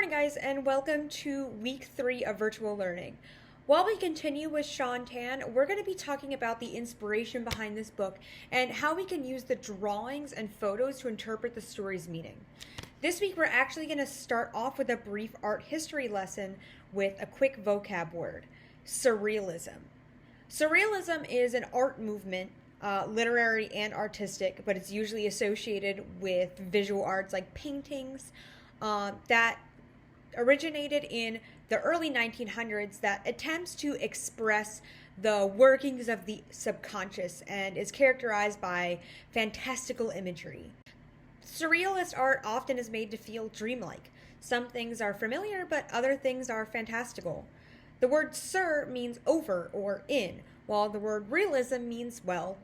morning, guys, and welcome to week 3 of virtual learning. While we continue with Sean Tan, we're going to be talking about the inspiration behind this book and how we can use the drawings and photos to interpret the story's meaning. This week, we're actually going to start off with a brief art history lesson with a quick vocab word: Surrealism. Surrealism is an art movement, literary and artistic, but it's usually associated with visual arts like paintings, that originated in the early 1900s that attempts to express the workings of the subconscious and is characterized by fantastical imagery. Surrealist art often is made to feel dreamlike. Some things are familiar, but other things are fantastical. The word sur means over or in, while the word realism means, well,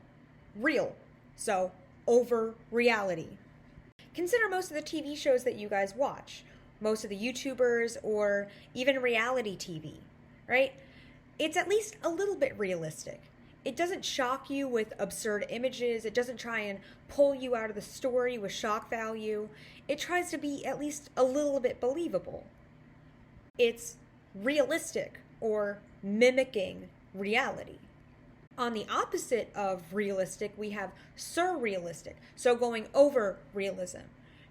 real. So, over reality. Consider most of the TV shows that you guys watch, most of the YouTubers, or even reality TV, right? It's at least a little bit realistic. It doesn't shock you with absurd images. It doesn't try and pull you out of the story with shock value. It tries to be at least a little bit believable. It's realistic, or mimicking reality. On the opposite of realistic, we have surrealistic, so going over realism.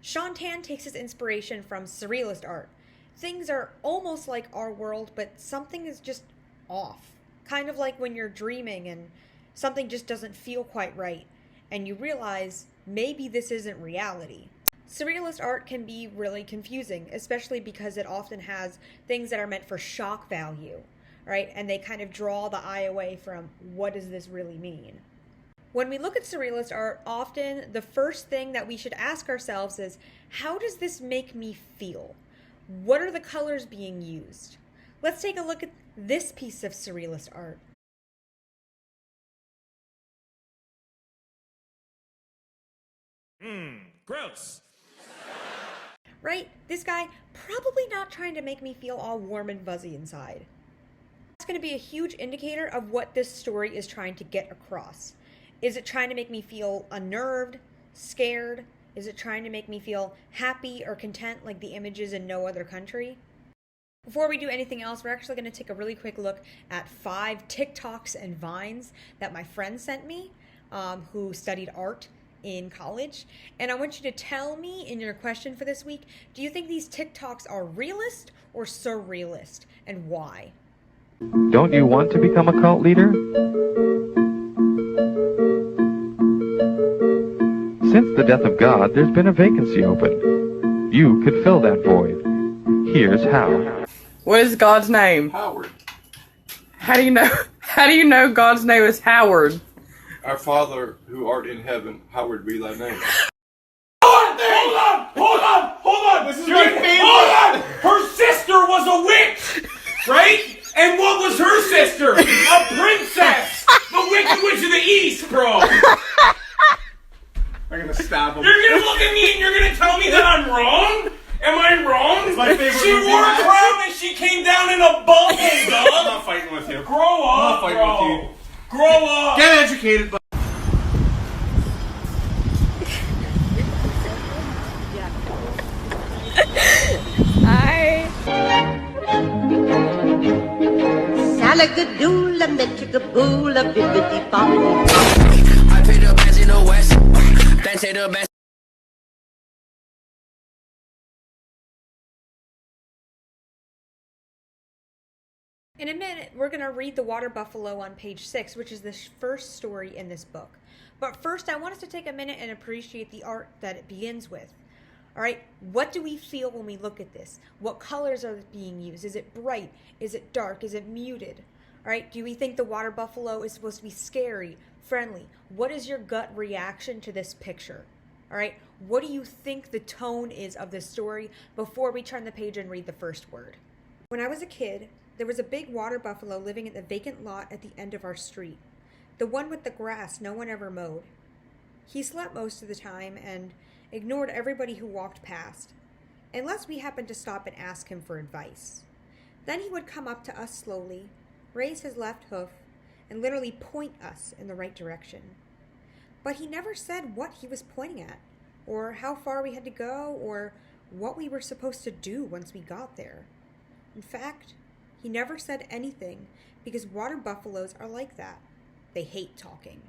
Sean Tan takes his inspiration from surrealist art. Things are almost like our world, but something is just off. Kind of like when you're dreaming and something just doesn't feel quite right, and you realize maybe this isn't reality. Surrealist art can be really confusing, especially because it often has things that are meant for shock value, right? And they kind of draw the eye away from what does this really mean. When we look at surrealist art, often the first thing that we should ask ourselves is, how does this make me feel? What are the colors being used? Let's take a look at this piece of surrealist art. Gross. Right? This guy probably not trying to make me feel all warm and fuzzy inside. That's going to be a huge indicator of what this story is trying to get across. Is it trying to make me feel unnerved, scared? Is it trying to make me feel happy or content like the images in No Other Country? Before we do anything else, we're actually going to take a really quick look at 5 TikToks and Vines that my friend sent me, who studied art in college. And I want you to tell me in your question for this week, do you think these TikToks are realist or surrealist, and why? Don't you want to become a cult leader? Since the death of God, there's been a vacancy open. You could fill that void. Here's how. What is God's name? Howard. How do you know? How do you know God's name is Howard? Our Father who art in heaven, hallowed be thy name. Hold on! This is my favorite. Hold on! Her sister was a witch, right? And what was her sister? A princess! The Wicked Witch of the East, bro! I'm gonna stab him. You're gonna look at me and you're gonna tell me that I'm wrong? Am I wrong? It's my favorite She movie. wore a crown and she came down in a bubble, I'm dog! not fighting with you. Grow up, I'm not fighting bro! with you. Grow up! Get educated, but Salagadoola, metchigaboola, bibbidi bobble. I pay the best in the West. Then say the best. In a minute, we're going to read The Water Buffalo on page 6, which is the first story in this book. But first, I want us to take a minute and appreciate the art that it begins with. All right, what do we feel when we look at this? What colors are being used? Is it bright? Is it dark? Is it muted? All right, do we think the water buffalo is supposed to be scary, friendly? What is your gut reaction to this picture? All right, what do you think the tone is of this story before we turn the page and read the first word? When I was a kid, there was a big water buffalo living in the vacant lot at the end of our street. The one with the grass no one ever mowed. He slept most of the time and ignored everybody who walked past, unless we happened to stop and ask him for advice. Then he would come up to us slowly, raise his left hoof, and literally point us in the right direction. But he never said what he was pointing at, or how far we had to go, or what we were supposed to do once we got there. In fact, he never said anything because water buffaloes are like that. They hate talking.